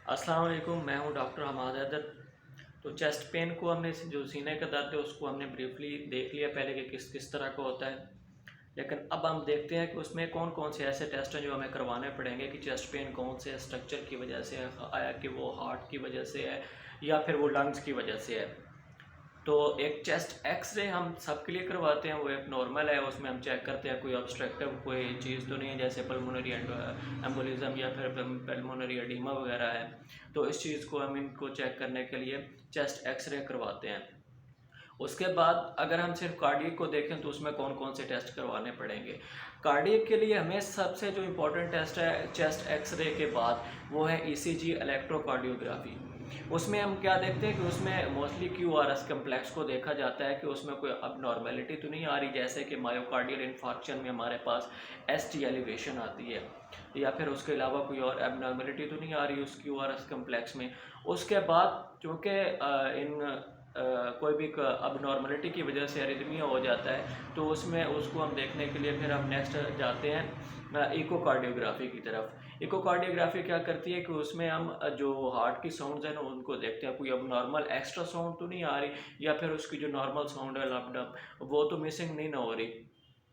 अस्सलाम वालेकुम, मैं हूं डॉक्टर हमाद हैदर। तो चेस्ट पेन को हमने जो सीने का दर्द है उसको हमने ब्रीफली देख लिया पहले कि किस किस तरह का होता है। लेकिन अब हम देखते हैं कि उसमें कौन कौन से ऐसे टेस्ट हैं जो हमें करवाने पड़ेंगे कि चेस्ट पेन कौन से स्ट्रक्चर की वजह से आया, कि वो हार्ट की वजह से है या फिर वो लंग्स की वजह से है। तो एक चेस्ट एक्सरे हम सबके लिए करवाते हैं, वो एक नॉर्मल है। उसमें हम चेक करते हैं कोई ऑब्स्ट्रक्टिव कोई चीज़ तो नहीं है, जैसे पल्मोनरी एम्बोलिज्म या फिर पल्मोनरी एडिमा वगैरह है। तो इस चीज़ को हम इनको चेक करने के लिए चेस्ट एक्सरे करवाते हैं। उसके बाद अगर हम सिर्फ कार्डियक को देखें तो उसमें कौन कौन से टेस्ट करवाने पड़ेंगे। कार्डियक के लिए हमें सबसे जो इम्पोर्टेंट टेस्ट है चेस्ट एक्सरे के बाद, वो है ईसीजी इलेक्ट्रोकार्डियोग्राफी। उसमें हम क्या देखते हैं कि उसमें मोस्टली क्यूआरएस कम्प्लेक्स को देखा जाता है कि उसमें कोई अब नॉर्मेलिटी तो नहीं आ रही, जैसे कि मायोकार्डियल इन्फार्क्शन में हमारे पास एसटी एलिवेशन आती है, या फिर उसके अलावा कोई और एबनॉर्मेलिटी तो नहीं आ रही उस क्यूआरएस कम्प्लेक्स में। उसके बाद चूँकि इन कोई भी अब नॉर्मलिटी की वजह से एरिथमिया हो जाता है, तो उसमें उसको हम देखने के लिए फिर हम नेक्स्ट जाते हैं इकोकार्डियोग्राफी की तरफ। इकोकार्डियोग्राफी क्या करती है कि उसमें हम जो हार्ट की साउंड्स हैं ना उनको देखते हैं, कोई अब नॉर्मल एक्स्ट्रा साउंड तो नहीं आ रही, या फिर उसकी जो नॉर्मल साउंड है लपडप वो तो मिसिंग नहीं ना हो रही,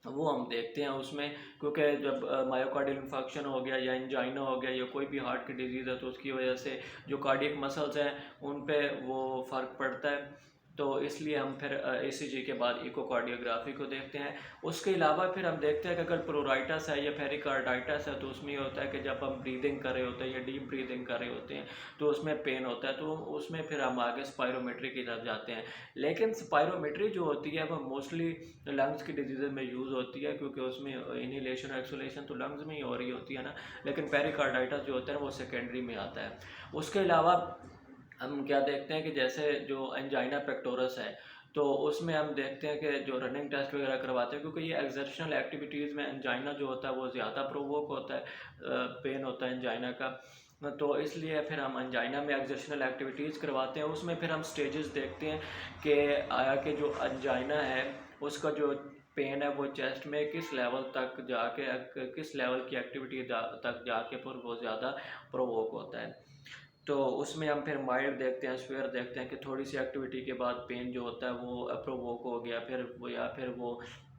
वो हम देखते हैं उसमें। क्योंकि जब मायोकार्डियल इन्फेक्शन हो गया या एंजाइना हो गया या कोई भी हार्ट की डिजीज़ है, तो उसकी वजह से जो कार्डियक मसल्स हैं उन पे वो फ़र्क पड़ता है। तो इसलिए हम फिर ईसीजी के बाद इकोकार्डियोग्राफी को देखते हैं। उसके अलावा फिर हम देखते हैं कि अगर प्रोराइटस है या पेरिकार्डाइटिस है, तो उसमें ये होता है कि जब हम ब्रीदिंग कर रहे होते हैं या डीप ब्रीदिंग कर रहे होते हैं तो उसमें पेन होता है, तो उसमें फिर हम आगे स्पायरोमेट्री की तरफ जाते हैं। लेकिन स्पायरोमेट्री जो होती है वो मोस्टली लंग्स की डिजीज़ में यूज़ होती है, क्योंकि उसमें इनहेलेशन और एक्सहेलेशन तो लंग्स में ही हो रही होती है ना। लेकिन पेरिकार्डाइटिस जो होता है वो सेकेंडरी में आता है। उसके अलावा हम क्या देखते हैं कि जैसे जो एंजाइना पेक्टोरस है, तो उसमें हम देखते हैं कि जो रनिंग टेस्ट वगैरह करवाते हैं, क्योंकि ये एक्सर्शनल एक्टिविटीज़ में एंजाइना जो होता है वो ज़्यादा प्रोवोक होता है, पेन होता है एंजाइना का। तो इसलिए फिर हम एंजाइना में एक्सर्शनल एक्टिविटीज़ करवाते हैं। उसमें फिर हम स्टेजेस देखते हैं कि आया कि जो एंजाइना है उसका जो पेन है वो चेस्ट में किस लेवल तक जाके, किस लेवल की एक्टिविटी तक जाके पर वो ज़्यादा प्रोवोक होता है। तो उसमें हम फिर माइल्ड देखते हैं, स्वेयर देखते हैं कि थोड़ी सी एक्टिविटी के बाद पेन जो होता है वो प्रोवोक हो गया, फिर वो या फिर वो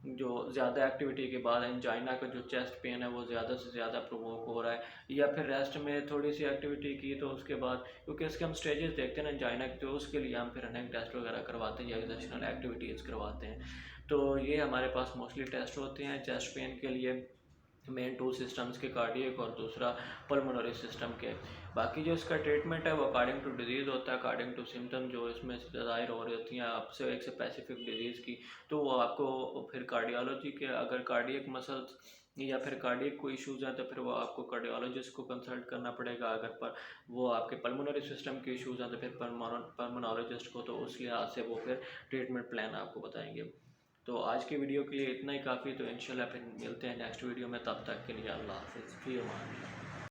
जो ज़्यादा एक्टिविटी के बाद एंजाइना का जो चेस्ट पेन है वो ज़्यादा से ज़्यादा प्रोवोक हो रहा है, या फिर रेस्ट में थोड़ी सी एक्टिविटी की तो उसके बाद, क्योंकि इसके हम स्टेजेस देखते हैं ना एंजाइना के, तो उसके लिए हम फिर रनिंग टेस्ट वगैरह करवाते हैं या एक्सर्शनल एक्टिविटीज़ करवाते हैं। तो ये हमारे पास मोस्टली टेस्ट होते हैं चेस्ट पेन के लिए, मेन टू सिस्टम्स के, कार्डियक और दूसरा पल्मोनरी सिस्टम के। बाकी जो इसका ट्रीटमेंट है वो अकॉर्डिंग टू डिजीज़ होता है, अकॉर्डिंग टू सिम्टम जो इसमें ज़ाहिर हो रही होती हैं आपसे एक स्पेसिफिक डिजीज़ की, तो वो आपको फिर कार्डियोलॉजी के, अगर कार्डियक मसल्स या फिर कार्डियक कोई इश्यूज़ हैं तो फिर वो आपको कार्डियोलॉजिस्ट को कंसल्ट करना पड़ेगा। अगर पर वो आपके पल्मोनरी सिस्टम के इश्यूज़ हैं तो फिर पल्मोनोलॉजिस्ट को, तो उस लिहाज से वो फिर ट्रीटमेंट प्लान आपको बताएंगे। तो आज की वीडियो के लिए इतना ही काफ़ी, तो इंशाल्लाह फिर मिलते हैं नेक्स्ट वीडियो में, तब तक के लिए अल्लाह हाफ़िज़, फ़ी अमान अल्लाह।